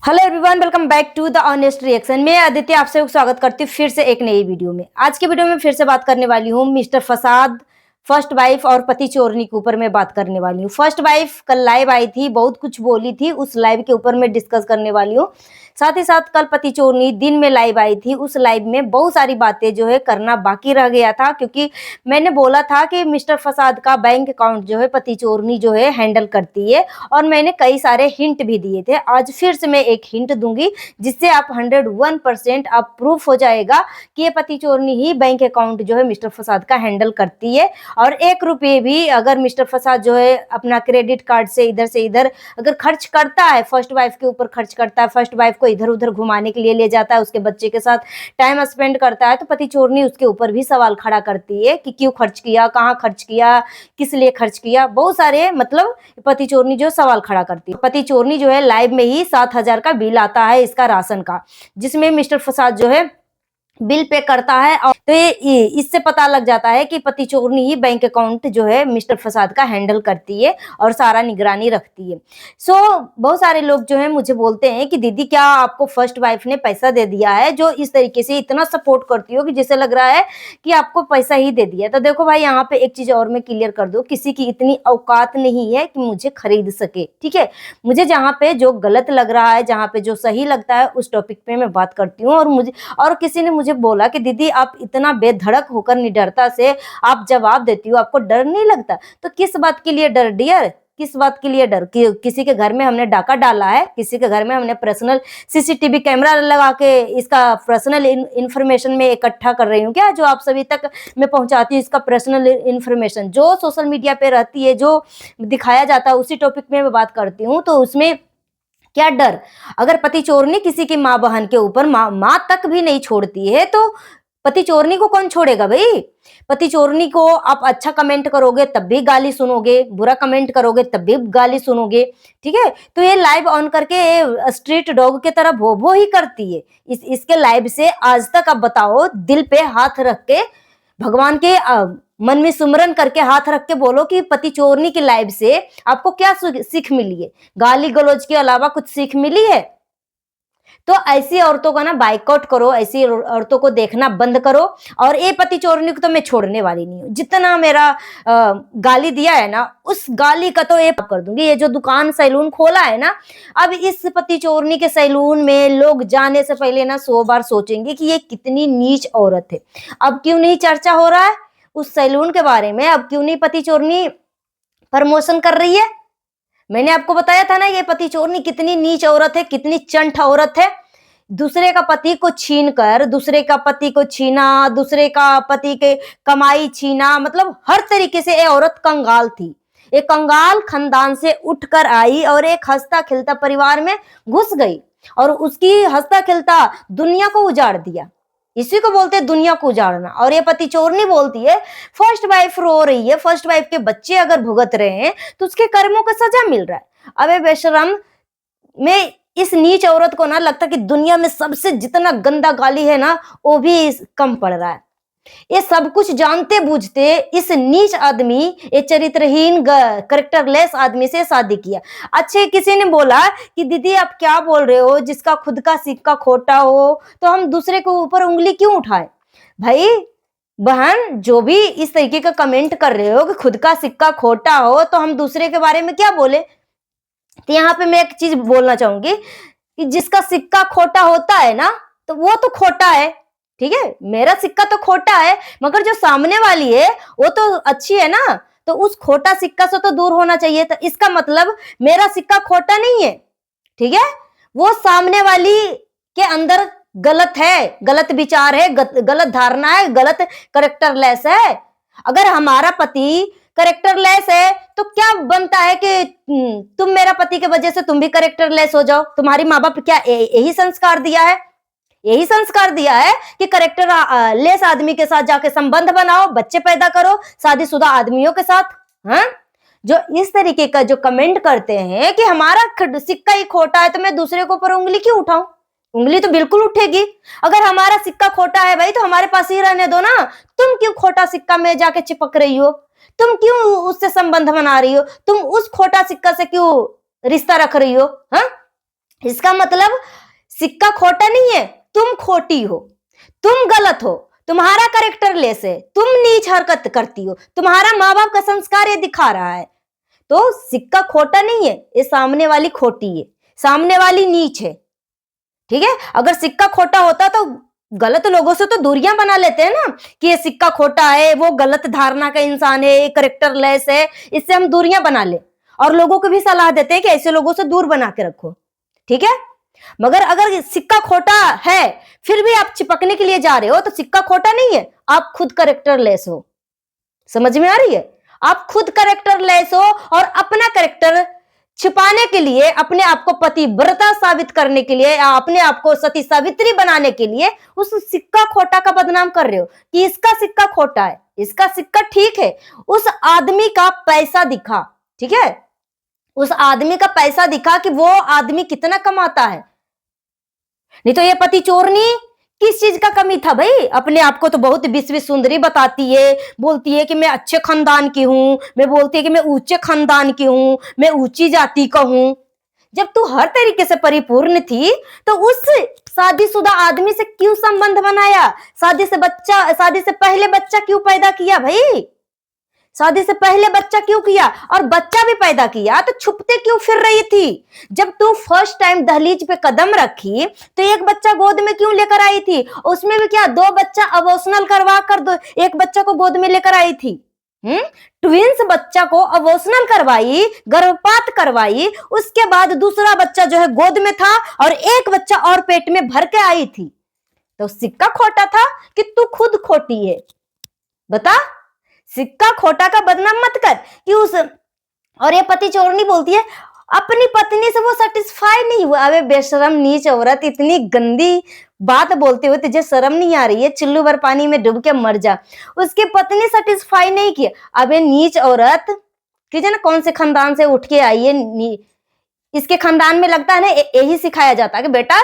Hello everyone, welcome back to the honest reaction. मैं आदित्य आपसे स्वागत करती हूँ फिर से एक नई वीडियो में। आज की वीडियो में फिर से बात करने वाली हूँ मिस्टर फसाद, फर्स्ट वाइफ और पति चोरनी के ऊपर मैं बात करने वाली हूँ। फर्स्ट वाइफ कल लाइव आई थी, बहुत कुछ बोली थी, उस लाइव के ऊपर मैं डिस्कस करने वाली हूँ। साथ ही साथ कल पति चोरनी दिन में लाइव आई थी, उस लाइव में बहुत सारी बातें जो है करना बाकी रह गया था, क्योंकि मैंने बोला था कि मिस्टर फसाद का बैंक अकाउंट जो है पति चोरनी जो है हैंडल करती है, और मैंने कई सारे हिंट भी दिए थे। आज फिर से मैं एक हिंट दूंगी जिससे आप 101% आप प्रूफ हो जाएगा कि ये पति चोरनी ही बैंक अकाउंट जो है मिस्टर फसाद का हैंडल करती है। और 1 रुपये भी अगर मिस्टर फसाद जो है अपना क्रेडिट कार्ड से इधर अगर खर्च करता है, फर्स्ट वाइफ के ऊपर खर्च करता है, फर्स्ट वाइफ को इधर उधर घुमाने के लिए ले जाता है, उसके बच्चे के साथ टाइम स्पेंड करता है, तो पति चोरनी उसके ऊपर भी सवाल खड़ा करती है कि क्यों खर्च किया, कहाँ खर्च किया, किस लिए खर्च किया। बहुत सारे मतलब पति चोरनी जो सवाल खड़ा करती है। पति चोरनी जो है लाइव में ही 7,000 का बिल आता है इसका राशन का, जिसमें मिस्टर फसाद जो है बिल पे करता है। और तो ये इससे पता लग जाता है कि पति चोरनी ही बैंक अकाउंट जो है मिस्टर फसाद का हैंडल करती है और सारा निगरानी रखती है। बहुत सारे लोग जो है मुझे बोलते हैं कि दीदी क्या आपको फर्स्ट वाइफ ने पैसा दे दिया है, जो इस तरीके से इतना सपोर्ट करती हो कि जैसे लग रहा है कि आपको पैसा ही दे दिया। तो देखो भाई, यहाँ पे एक चीज और मैं क्लियर कर दूं, किसी की इतनी औकात नहीं है कि मुझे खरीद सके, ठीक है। मुझे जहाँ पे जो गलत लग रहा है, जहाँ पे जो सही लगता है, उस टॉपिक पे मैं बात करती हूँ। और किसी ने मुझे बोला कि दीदी आप इतना बेधड़क होकर निडरता से आप जवाब देती हो, आपको डर नहीं लगता? तो किस बात के लिए डर डियर, किस बात के लिए डर? किसी के घर में हमने डाका डाला है, किसी के घर में हमने पर्सनल सीसीटीवी कैमरा लगा के इसका पर्सनल इंफॉर्मेशन में इकट्ठा कर रही हूँ क्या, जो आप सभी तक मैं पहुंचाती हूँ इसका पर्सनल इंफॉर्मेशन जो सोशल मीडिया पे रहती है, जो दिखाया जाता है, उसी टॉपिक में मैं बात करती हूँ। तो उसमें क्या डर? अगर पति चोरनी किसी की माँ बहन के ऊपर माँ तक भी नहीं छोड़ती है, तो पति चोरनी को कौन छोड़ेगा भाई? पति चोरनी को आप अच्छा कमेंट करोगे तब भी गाली सुनोगे, बुरा कमेंट करोगे तब भी गाली सुनोगे, ठीक है। तो ये लाइव ऑन करके स्ट्रीट डॉग के तरह भो भो ही करती है। इसके लाइव से आज तक आप बताओ, दिल पे हाथ रख के भगवान के मन में सुमरन करके हाथ रख के बोलो कि पति चोरनी की लाइव से आपको क्या सीख मिली है? गाली गलौज के अलावा कुछ सीख मिली है? तो ऐसी औरतों का ना बाइकआउट करो, ऐसी औरतों को देखना बंद करो। और ये पति चोरनी को तो मैं छोड़ने वाली नहीं हूँ। जितना मेरा गाली दिया है ना, उस गाली का तो ये कर दूंगी। ये जो दुकान सैलून खोला है ना, अब इस पति चोरनी के सैलून में लोग जाने से पहले ना 100 बार सोचेंगे कि ये कितनी नीच औरत है। अब क्यों नहीं चर्चा हो रहा है उस सैलून के बारे में? अब क्यों नहीं पति चोरनी प्रमोशन कर रही है? मैंने आपको बताया था ना, ये पति चोरनी कितनी नीच औरत है, कितनी चंट औरत है। दूसरे का पति को छीन कर, दूसरे का पति को छीना, दूसरे का पति के कमाई छीना, मतलब हर तरीके से ये औरत कंगाल थी। एक कंगाल खानदान से उठकर आई और एक हंसता खिलता परिवार में घुस गई, और उसकी हंसता खिलता दुनिया को उजाड़ दिया। इसी को बोलते हैं दुनिया को उजाड़ना। और ये पति चोरनी बोलती है फर्स्ट वाइफ रो रही है, फर्स्ट वाइफ के बच्चे अगर भुगत रहे हैं तो उसके कर्मों का सजा मिल रहा है। अबे बेशरम, मैं इस नीच औरत को ना लगता कि दुनिया में सबसे जितना गंदा गाली है ना, वो भी कम पड़ रहा है। ये सब कुछ जानते बूझते इस नीच आदमी, ये चरित्रहीन करेक्टरलेस आदमी से शादी किया। अच्छे किसी ने बोला कि दीदी आप क्या बोल रहे हो, जिसका खुद का सिक्का खोटा हो तो हम दूसरे के ऊपर उंगली क्यों उठाएं? भाई बहन, जो भी इस तरीके का कमेंट कर रहे हो कि खुद का सिक्का खोटा हो तो हम दूसरे के बारे में क्या बोले, तो यहाँ पे मैं एक चीज बोलना चाहूंगी कि जिसका सिक्का खोटा होता है ना, तो वो तो खोटा है, ठीक है। मेरा सिक्का तो खोटा है, मगर जो सामने वाली है वो तो अच्छी है ना, तो उस खोटा सिक्का से तो दूर होना चाहिए। तो इसका मतलब मेरा सिक्का खोटा नहीं है, ठीक है। वो सामने वाली के अंदर गलत है, गलत विचार है, गलत धारणा है, गलत करेक्टरलेस है। अगर हमारा पति करेक्टरलेस है तो क्या बनता है कि तुम मेरा पति के वजह से तुम भी करेक्टरलेस हो जाओ? तुम्हारी माँ बाप क्या यही संस्कार दिया है? यही संस्कार दिया है कि करेक्टर लेस आदमी के साथ जाके संबंध बनाओ, बच्चे पैदा करो शादीशुदा आदमियों के साथ। हाँ, जो इस तरीके का जो कमेंट करते हैं कि हमारा सिक्का ही खोटा है तो मैं दूसरे के ऊपर उंगली क्यों उठाऊं? उंगली तो बिल्कुल उठेगी। अगर हमारा सिक्का खोटा है भाई, तो हमारे पास ही रहने दो ना। तुम क्यों खोटा सिक्का में जाके चिपक रही हो? तुम क्यों उससे संबंध बना रही हो? तुम उस खोटा सिक्का से क्यों रिश्ता रख रही हो? हाँ, इसका मतलब सिक्का खोटा नहीं है, तुम खोटी हो, तुम गलत हो, तुम्हारा कैरेक्टर लेस है, तुम नीच हरकत करती हो, तुम्हारा माँ बाप का संस्कार ये दिखा रहा है। तो सिक्का खोटा नहीं है, ये सामने वाली खोटी है, सामने वाली नीच है। ठीक है, अगर सिक्का खोटा होता तो गलत लोगों से तो दूरियां बना लेते हैं ना, कि ये सिक्का खोटा है, वो गलत धारणा का इंसान है, ये कैरेक्टर लेस है, इससे हम दूरियां बना ले, और लोगों को भी सलाह देते हैं कि ऐसे लोगों से दूर बना के रखो। ठीक है, मगर अगर सिक्का खोटा है फिर भी आप चिपकने के लिए जा रहे हो तो सिक्का खोटा नहीं है, आप खुद कैरेक्टर लेस हो। समझ में आ रही है? आप खुद कैरेक्टर लेस हो और अपना कैरेक्टर छिपाने के लिए, अपने आप को पतिव्रता साबित करने के लिए, या अपने आप को सती सावित्री बनाने के लिए उस सिक्का खोटा का बदनाम कर रहे हो कि इसका सिक्का खोटा है, इसका सिक्का ठीक है। उस आदमी का पैसा दिखा, ठीक है, उस आदमी का पैसा दिखा कि वो आदमी कितना कमाता है। नहीं तो ये पति चोरनी किस चीज का कमी था भाई? अपने आप को तो बहुत विश्व सुंदरी बताती है, बोलती है कि मैं अच्छे खानदान की हूं, मैं बोलती है कि मैं ऊंचे खानदान की हूं, मैं ऊंची जाति का हूं। जब तू हर तरीके से परिपूर्ण थी तो उस शादीशुदा आदमी से क्यों संबंध बनाया? शादी से पहले बच्चा क्यों पैदा किया भाई? शादी से पहले बच्चा क्यों किया? और बच्चा भी पैदा किया तो छुपते क्यों फिर रही थी? जब तू फर्स्ट टाइम दहलीज पे कदम रखी तो एक बच्चा गोद में क्यों लेकर आई थी? उसमें भी क्या दो बच्चा अबॉर्शनल करवा कर दो एक बच्चा को गोद में लेकर आई थी? ट्विंस बच्चा को अबॉर्शनल करवाई, गर्भपात करवाई, उसके बाद दूसरा बच्चा जो है गोद में था और एक बच्चा और पेट में भर के आई थी। तो सिक्का खोटा था कि तू खुद खोटी है? बता, सिक्का खोटा का बदनाम मत कर कि उस, और ये पति चोरनी बोलती है अपनी पत्नी से वो सेटिस्फाई नहीं हुआ। अबे बेशरम नीच औरत, इतनी गंदी बात बोलते हुए तुझे शर्म नहीं आ रही है? चिल्लू भर पानी में डूब के मर जा, उसकी पत्नी सेटिस्फाई नहीं किया। अबे नीच औरत, कि ना कौन से खानदान से उठ के आई है? इसके खानदान में लगता है ना यही सिखाया जाता है कि बेटा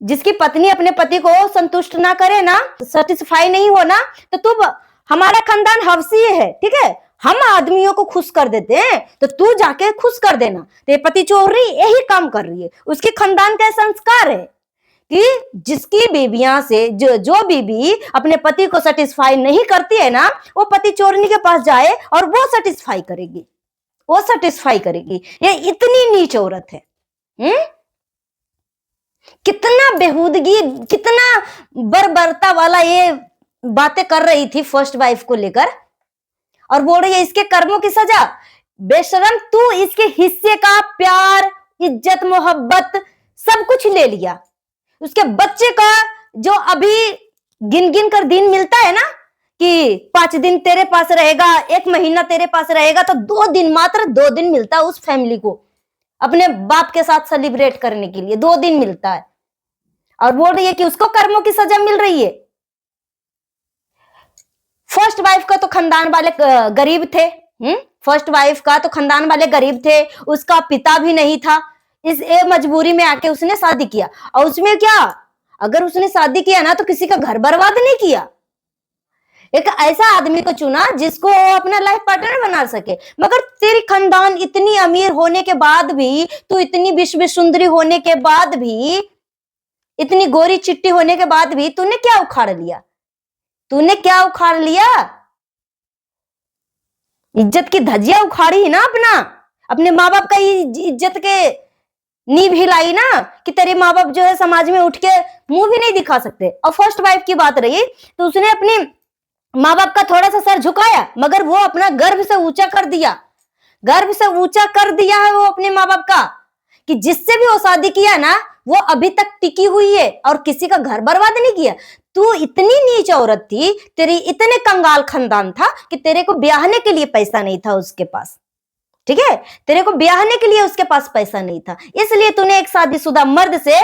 जिसकी पत्नी अपने पति को संतुष्ट ना करे ना, सेटिस्फाई नहीं हो ना, तो तू, हमारा खानदान हवसी है, ठीक है, हम आदमियों को खुश कर देते हैं तो तू जाके खुश कर देना। तो ये पति चोरी यही काम कर रही है। उसके खानदान का संस्कार है कि जिसकी बीबियां से जो बीबी अपने पति को सेटिस्फाई नहीं करती है ना, वो पति चोरनी के पास जाए और वो सेटिस्फाई करेगी, वो सेटिस्फाई करेगी। ये इतनी नीच औरत है। कितना बेहूदगी, कितना बर्बरता वाला ये बातें कर रही थी फर्स्ट वाइफ को लेकर, और बोल रही है इसके कर्मों की सजा। बेशरम, तू इसके हिस्से का प्यार, इज्जत, मोहब्बत सब कुछ ले लिया। उसके बच्चे का जो अभी गिन गिन कर दिन मिलता है ना, कि 5 दिन तेरे पास रहेगा, 1 महीना तेरे पास रहेगा, तो 2 दिन, मात्र 2 दिन मिलता है उस फैमिली को अपने बाप के साथ सेलिब्रेट करने के लिए। 2 दिन मिलता है और बोल रही है कि उसको कर्मों की सजा मिल रही है। फर्स्ट वाइफ का तो खानदान वाले गरीब थे। फर्स्ट वाइफ का तो खानदान वाले गरीब थे, उसका पिता भी नहीं था। इस मजबूरी में आके उसने शादी किया। और उसमें क्या, अगर उसने शादी किया ना तो किसी का घर बर्बाद नहीं किया, एक ऐसा आदमी को चुना जिसको अपना लाइफ पार्टनर बना सके। मगर तेरी खानदान इतनी अमीर होने के बाद भी, तू इतनी विश्व सुंदरी होने के बाद भी, इतनी गोरी चिट्टी होने के बाद भी तूने क्या उखाड़ लिया? तूने क्या उखाड़ लिया? इज्जत की धज्जियां उखाड़ी ही ना, अपने माँ बाप का इज्जत के नींव हिलाई ना, कि तेरे माँ बाप जो है समाज में उठ के मुंह भी नहीं दिखा सकते। और फर्स्ट वाइफ की बात रही तो उसने अपने माँ बाप का थोड़ा सा सर झुकाया, मगर वो अपना गर्व से ऊंचा कर दिया, गर्व से ऊंचा कर दिया है वो अपने माँ बाप का, कि जिससे भी वो शादी किया ना वो अभी तक टिकी हुई है और किसी का घर बर्बाद नहीं किया। तू इतनी नीच औरत थी, तेरी इतने कंगाल खानदान था कि तेरे को ब्याहने के लिए पैसा नहीं था उसके पास, ठीक है, तेरे को ब्याहने के लिए उसके पास पैसा नहीं था, इसलिए तूने एक शादीशुदा मर्द से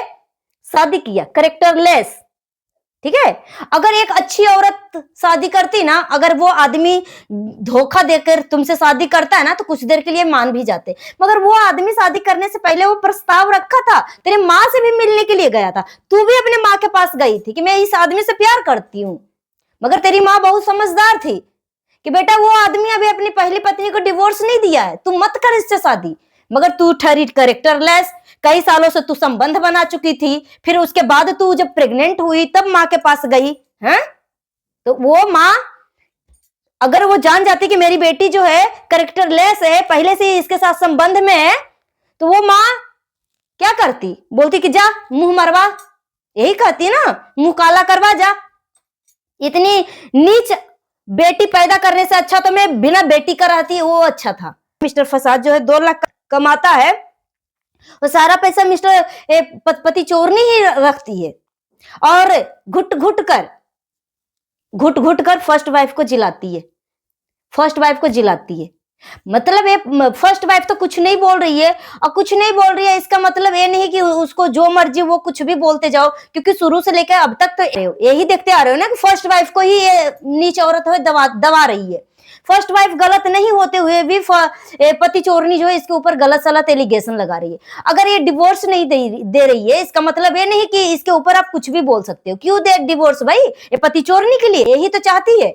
शादी किया, कैरेक्टरलेस, ठीक है। अगर एक अच्छी औरत शादी करती ना, अगर वो आदमी धोखा देकर तुमसे शादी करता है ना तो कुछ देर के लिए मान भी जाते, मगर वो आदमी शादी करने से पहले वो प्रस्ताव रखा था, तेरे माँ से भी मिलने के लिए गया था, तू भी अपने माँ के पास गई थी कि मैं इस आदमी से प्यार करती हूँ, मगर तेरी माँ बहुत समझदार थी कि बेटा वो आदमी अभी अपनी पहली पत्नी को डिवोर्स नहीं दिया है, तू मत कर इससे शादी, मगर तू ठहरी कैरेक्टरलेस। कई सालों से तू संबंध बना चुकी थी, फिर उसके बाद तू जब प्रेग्नेंट हुई तब माँ के पास गई है। तो वो माँ अगर वो जान जाती कि मेरी बेटी जो है कैरेक्टरलेस है, पहले से इसके साथ संबंध में है, तो वो माँ क्या करती? बोलती कि जा मुंह मरवा, यही कहती ना, मुंह काला करवा जा। इतनी नीच बेटी पैदा करने से अच्छा तो मैं बिना बेटी कराती, वो अच्छा था। मिस्टर फसाद जो है 2 लाख कमाता है, वो सारा पैसा मिस्टर पति चोरनी ही रखती है और घुट घुट कर फर्स्ट वाइफ को जिलाती है, फर्स्ट वाइफ को जिलाती है। मतलब ये फर्स्ट वाइफ तो कुछ नहीं बोल रही है, और कुछ नहीं बोल रही है इसका मतलब ये नहीं कि उसको जो मर्जी वो कुछ भी बोलते जाओ, क्योंकि शुरू से लेकर अब तक तो यही देखते आ रहे हो ना कि फर्स्ट वाइफ को ही ये नीच औरत है दबा रही है। फर्स्ट वाइफ गलत नहीं होते हुए भी पति चोरनी जो है इसके ऊपर गलत सलत एलिगेशन लगा रही है। अगर ये डिवोर्स नहीं दे रही है, इसका मतलब ये नहीं कि इसके ऊपर आप कुछ भी बोल सकते हो। क्यों दे डिवोर्स भाई? ये पति चोरनी के लिए यही तो चाहती है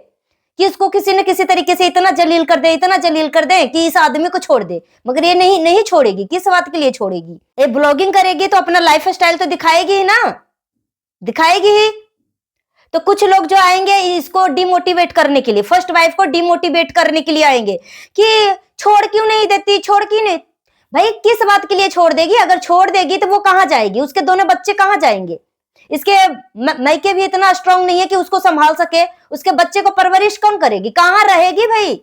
कि इसको किसी न किसी तरीके से इतना जलील कर दे कि इस आदमी को छोड़ दे। मगर ये नहीं छोड़ेगी। किस बात के लिए छोड़ेगी? ये ब्लॉगिंग करेगी तो अपना लाइफ स्टाइल तो दिखाएगी ही ना, दिखाएगी ही। तो कुछ लोग जो आएंगे इसको डिमोटिवेट करने के लिए, फर्स्ट वाइफ को डिमोटिवेट करने के लिए आएंगे कि छोड़ क्यों नहीं देती, छोड़ क्यों नहीं। भाई किस बात के लिए छोड़ देगी? अगर छोड़ देगी तो वो कहां जाएगी? उसके दोनों बच्चे कहां जाएंगे? इसके मायके भी इतना स्ट्रांग नहीं है कि उसको संभाल सके। उसके बच्चे को परवरिश कौन करेगी? कहां रहेगी भाई?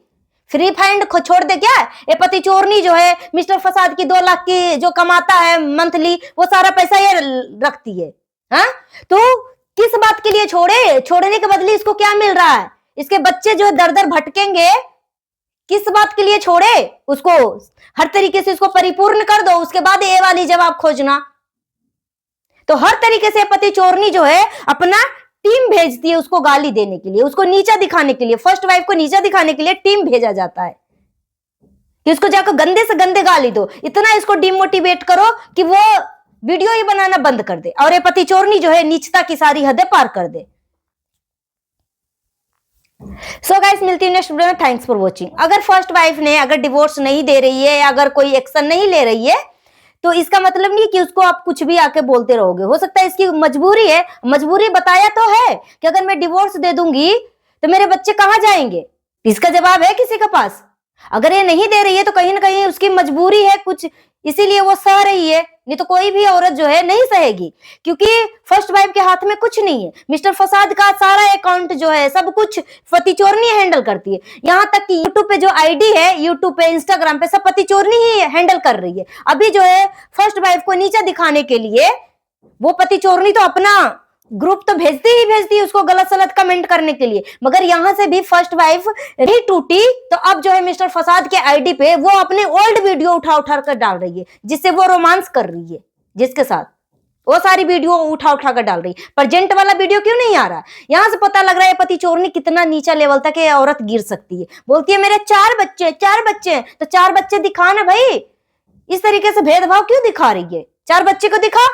फ्री फाइंड छोड़ दे क्या? ये पति चोरनी जो है मिस्टर फसाद की 2 लाख की जो कमाता है मंथली, वो सारा पैसा ये रखती है। हाँ, तो किस बात के लिए छोड़े? छोड़ने के बदले इसको क्या मिल रहा है? इसके बच्चे जो दर दर भटकेंगे, किस बात के लिए छोड़े? उसको हर तरीके से उसको परिपूर्ण कर दो, उसके बाद ये वाली जवाब खोजना। तो हर तरीके से पति चोरनी जो है अपना टीम भेजती है उसको गाली देने के लिए, उसको नीचा दिखाने के लिए। फर्स्ट वाइफ को नीचा दिखाने के लिए टीम भेजा जाता है कि उसको जाकर गंदे से गंदे गाली दो, इतना इसको डिमोटिवेट करो कि वो वीडियो ही बनाना बंद कर दे और ये पति चोरनी जो है नीचता की सारी हदें पार कर दे। सो गाइस, मिलती है नेक्स्ट वीडियो में। Thanks for watching. अगर फर्स्ट वाइफ ने अगर डिवोर्स नहीं दे रही है या अगर कोई एक्शन नहीं ले रही है तो इसका मतलब नहीं कि उसको आप कुछ भी आके बोलते रहोगे। हो सकता है इसकी मजबूरी है, मजबूरी बताया तो है कि अगर मैं डिवोर्स दे दूंगी तो मेरे बच्चे कहां जाएंगे? इसका जवाब है किसी के पास? अगर ये नहीं दे रही है तो कहीं ना कहीं उसकी मजबूरी है कुछ, इसीलिए वो सह रही है। नहीं तो कोई भी औरत जो है नहीं सहेगी, क्योंकि फर्स्ट वाइफ के हाथ में कुछ नहीं है। मिस्टर फसाद का सारा अकाउंट जो है सब कुछ पति चोरनी हैंडल करती है। यहाँ तक कि यूट्यूब पे जो आईडी है, यूट्यूब पे, इंस्टाग्राम पे सब पति चोरनी ही हैंडल कर रही है। अभी जो है फर्स्ट वाइफ को नीचा दिखाने के लिए वो पति चोरनी तो अपना ग्रुप तो भेजती है उसको गलत सलत कमेंट करने के लिए। मगर यहां से भी फर्स्ट वाइफ नहीं टूटी तो अब जो है मिस्टर फसाद के आईडी पे वो अपने ओल्ड वीडियो उठा कर डाल रही है, जिससे वो रोमांस कर रही है जिसके साथ, वो सारी वीडियो उठा कर डाल रही है। पर जेंट वाला वीडियो क्यों नहीं आ रहा? यहां से पता लग रहा है पति चोरनी कितना नीचा लेवल तक ये औरत गिर सकती है। बोलती है मेरे 4 बच्चे तो 4 बच्चे दिखा ना भाई। इस तरीके से भेदभाव क्यों दिखा रही है? 4 बच्चे को दिखा।